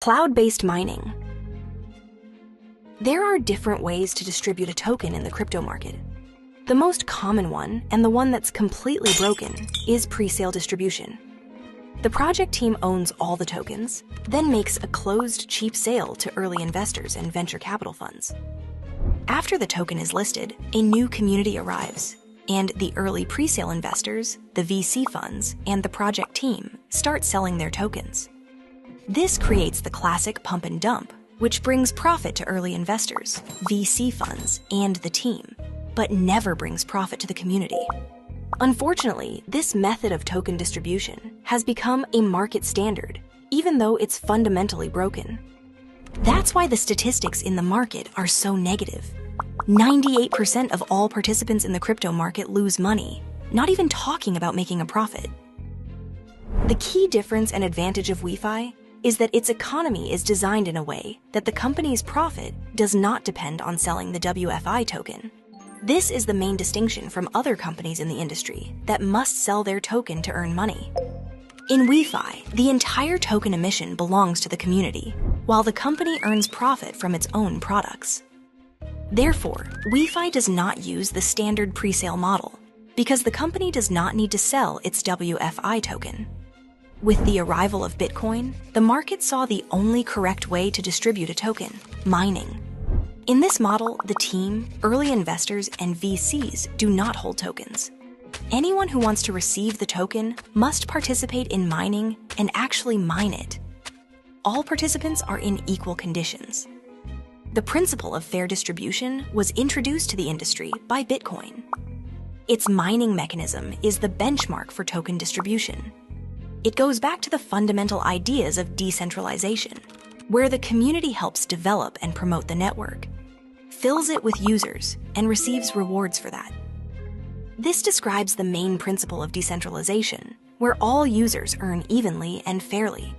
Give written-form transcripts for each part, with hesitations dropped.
Cloud-based mining. There are different ways to distribute a token in the crypto market. The most common one, and the one that's completely broken, is pre-sale distribution. The project team owns all the tokens, then makes a closed, cheap sale to early investors and venture capital funds. After the token is listed, a new community arrives, and the early pre-sale investors, the VC funds, and the project team start selling their tokens. This creates the classic pump and dump, which brings profit to early investors, VC funds, and the team, but never brings profit to the community. Unfortunately, this method of token distribution has become a market standard, even though it's fundamentally broken. That's why the statistics in the market are so negative. 98% of all participants in the crypto market lose money, not even talking about making a profit. The key difference and advantage of WeFi is that its economy is designed in a way that the company's profit does not depend on selling the WFI token. This is the main distinction from other companies in the industry that must sell their token to earn money. In WeFi, the entire token emission belongs to the community, while the company earns profit from its own products. Therefore, WeFi does not use the standard pre-sale model because the company does not need to sell its WFI token. With the arrival of Bitcoin, the market saw the only correct way to distribute a token, mining. In this model, the team, early investors, and VCs do not hold tokens. Anyone who wants to receive the token must participate in mining and actually mine it. All participants are in equal conditions. The principle of fair distribution was introduced to the industry by Bitcoin. Its mining mechanism is the benchmark for token distribution. It goes back to the fundamental ideas of decentralization, where the community helps develop and promote the network, fills it with users, and receives rewards for that. This describes the main principle of decentralization, where all users earn evenly and fairly.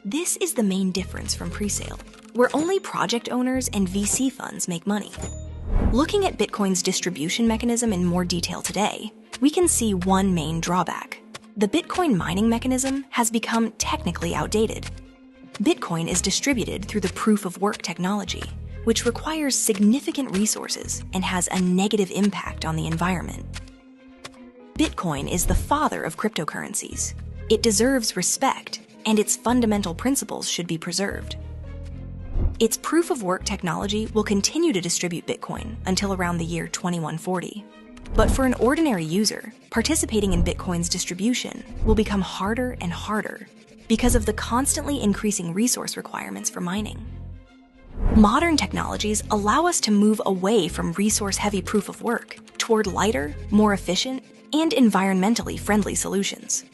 This is the main difference from pre-sale, where only project owners and VC funds make money. Looking at Bitcoin's distribution mechanism in more detail today, we can see one main drawback. The Bitcoin mining mechanism has become technically outdated. Bitcoin is distributed through the proof-of-work technology, which requires significant resources and has a negative impact on the environment. Bitcoin is the father of cryptocurrencies. It deserves respect, and its fundamental principles should be preserved. Its proof-of-work technology will continue to distribute Bitcoin until around the year 2140. But for an ordinary user, participating in Bitcoin's distribution will become harder and harder because of the constantly increasing resource requirements for mining. Modern technologies allow us to move away from resource-heavy proof-of-work toward lighter, more efficient, and environmentally friendly solutions.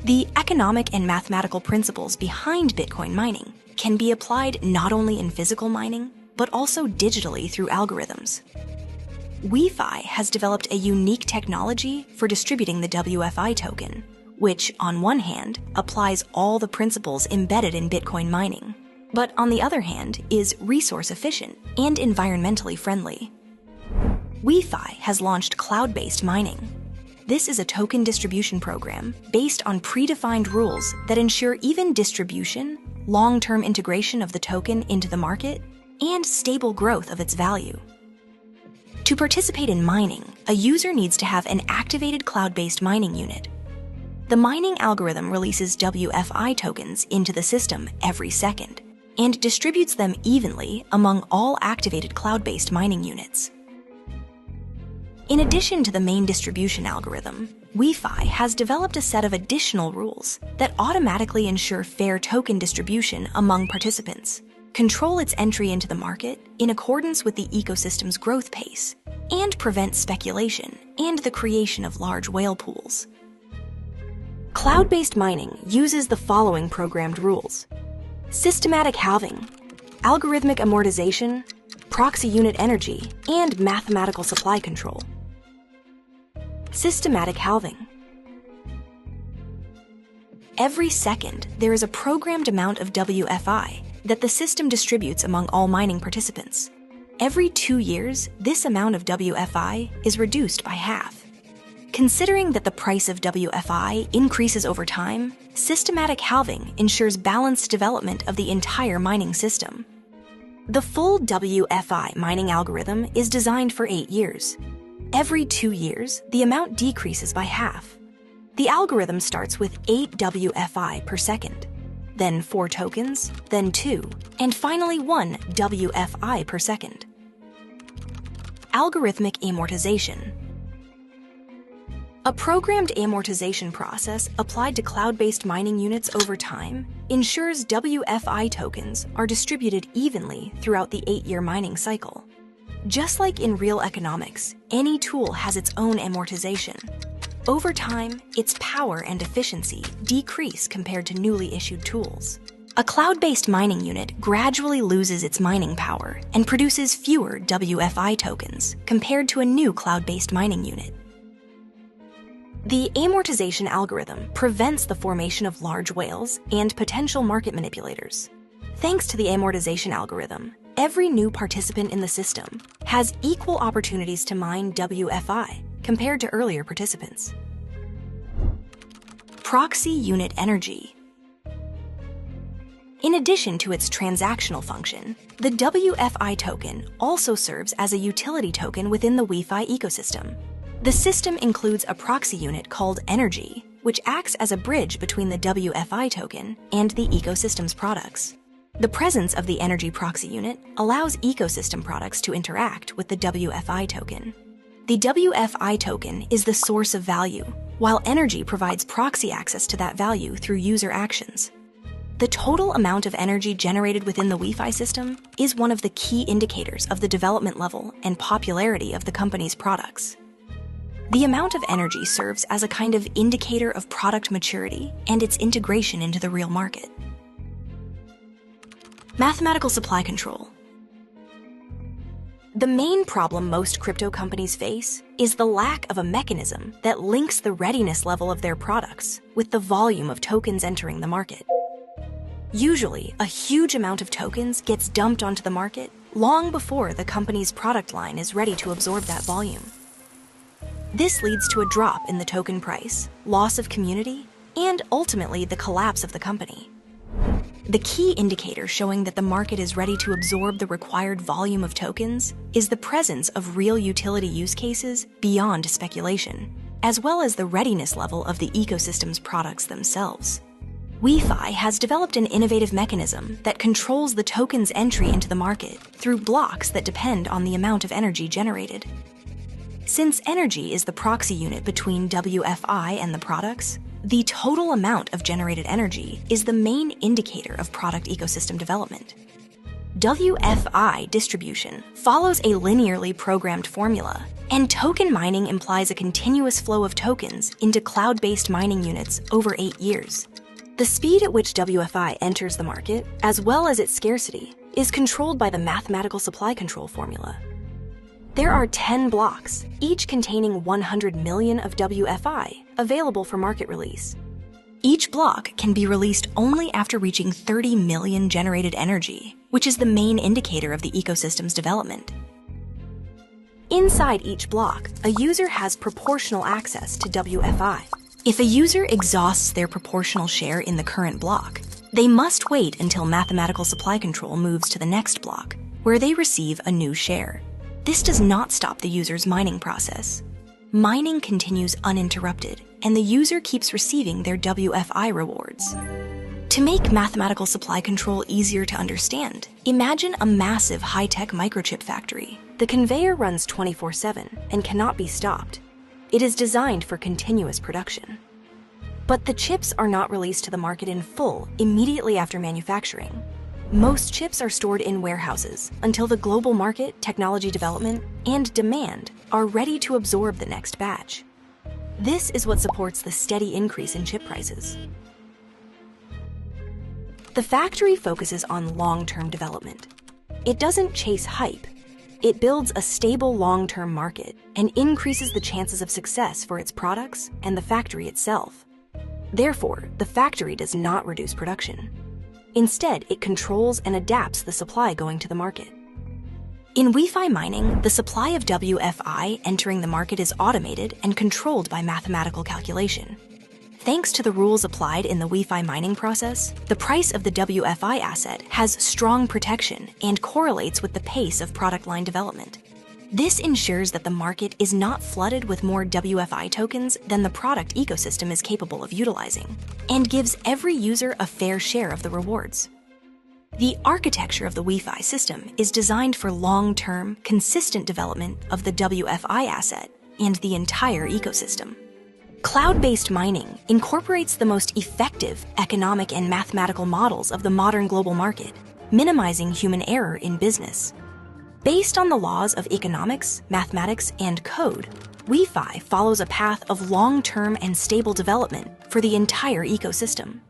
The economic and mathematical principles behind Bitcoin mining can be applied not only in physical mining, but also digitally through algorithms. WeFi has developed a unique technology for distributing the WFI token, which, on one hand, applies all the principles embedded in Bitcoin mining, but on the other hand, is resource efficient and environmentally friendly. WeFi has launched cloud-based mining. This is a token distribution program based on predefined rules that ensure even distribution, long-term integration of the token into the market, and stable growth of its value. To participate in mining, a user needs to have an activated cloud-based mining unit. The mining algorithm releases WFI tokens into the system every second and distributes them evenly among all activated cloud-based mining units. In addition to the main distribution algorithm, WeFi has developed a set of additional rules that automatically ensure fair token distribution among participants, control its entry into the market in accordance with the ecosystem's growth pace, and prevent speculation and the creation of large whale pools. Cloud-based mining uses the following programmed rules: systematic halving, algorithmic amortization, proxy unit energy, and mathematical supply control. Systematic halving. Every second, there is a programmed amount of WFI that the system distributes among all mining participants. Every 2 years, this amount of WFI is reduced by half. Considering that the price of WFI increases over time, systematic halving ensures balanced development of the entire mining system. The full WFI mining algorithm is designed for 8 years. Every 2 years, the amount decreases by half. The algorithm starts with 8 WFI per second, then 4 tokens, then 2, and finally 1 WFI per second. Algorithmic amortization. A programmed amortization process applied to cloud-based mining units over time ensures WFI tokens are distributed evenly throughout the 8-year mining cycle. Just like in real economics, any tool has its own amortization. Over time, its power and efficiency decrease compared to newly issued tools. A cloud-based mining unit gradually loses its mining power and produces fewer WFI tokens compared to a new cloud-based mining unit. The amortization algorithm prevents the formation of large whales and potential market manipulators. Thanks to the amortization algorithm, every new participant in the system has equal opportunities to mine WFI compared to earlier participants. Proxy unit energy. In addition to its transactional function, the WFI token also serves as a utility token within the WeFi ecosystem. The system includes a proxy unit called Energy, which acts as a bridge between the WFI token and the ecosystem's products. The presence of the Energy proxy unit allows ecosystem products to interact with the WFI token. The WFI token is the source of value, while Energy provides proxy access to that value through user actions. The total amount of energy generated within the WeFi system is one of the key indicators of the development level and popularity of the company's products. The amount of energy serves as a kind of indicator of product maturity and its integration into the real market. Mathematical supply control. The main problem most crypto companies face is the lack of a mechanism that links the readiness level of their products with the volume of tokens entering the market. Usually, a huge amount of tokens gets dumped onto the market long before the company's product line is ready to absorb that volume. This leads to a drop in the token price, loss of community, and ultimately the collapse of the company. The key indicator showing that the market is ready to absorb the required volume of tokens is the presence of real utility use cases beyond speculation, as well as the readiness level of the ecosystem's products themselves. WeFi has developed an innovative mechanism that controls the token's entry into the market through blocks that depend on the amount of energy generated. Since energy is the proxy unit between WFI and the products, the total amount of generated energy is the main indicator of product ecosystem development. WFI distribution follows a linearly programmed formula, and token mining implies a continuous flow of tokens into cloud-based mining units over 8 years. The speed at which WFI enters the market, as well as its scarcity, is controlled by the mathematical supply control formula. There are 10 blocks, each containing 100 million of WFI, available for market release. Each block can be released only after reaching 30 million generated energy, which is the main indicator of the ecosystem's development. Inside each block, a user has proportional access to WFI. If a user exhausts their proportional share in the current block, they must wait until mathematical supply control moves to the next block, where they receive a new share. This does not stop the user's mining process. Mining continues uninterrupted, and the user keeps receiving their WFI rewards. To make mathematical supply control easier to understand, imagine a massive high-tech microchip factory. The conveyor runs 24/7 and cannot be stopped. It is designed for continuous production. But the chips are not released to the market in full immediately after manufacturing. Most chips are stored in warehouses until the global market, technology development, and demand are ready to absorb the next batch. This is what supports the steady increase in chip prices. The factory focuses on long-term development. It doesn't chase hype. It builds a stable long-term market and increases the chances of success for its products and the factory itself. Therefore, the factory does not reduce production. Instead, it controls and adapts the supply going to the market. In WeFi mining, the supply of WFI entering the market is automated and controlled by mathematical calculation. Thanks to the rules applied in the WeFi mining process, the price of the WFI asset has strong protection and correlates with the pace of product line development. This ensures that the market is not flooded with more WFI tokens than the product ecosystem is capable of utilizing, and gives every user a fair share of the rewards. The architecture of the WeFi system is designed for long-term, consistent development of the WFI asset and the entire ecosystem. Cloud-based mining incorporates the most effective economic and mathematical models of the modern global market, minimizing human error in business. Based on the laws of economics, mathematics, and code, WeFi follows a path of long-term and stable development for the entire ecosystem.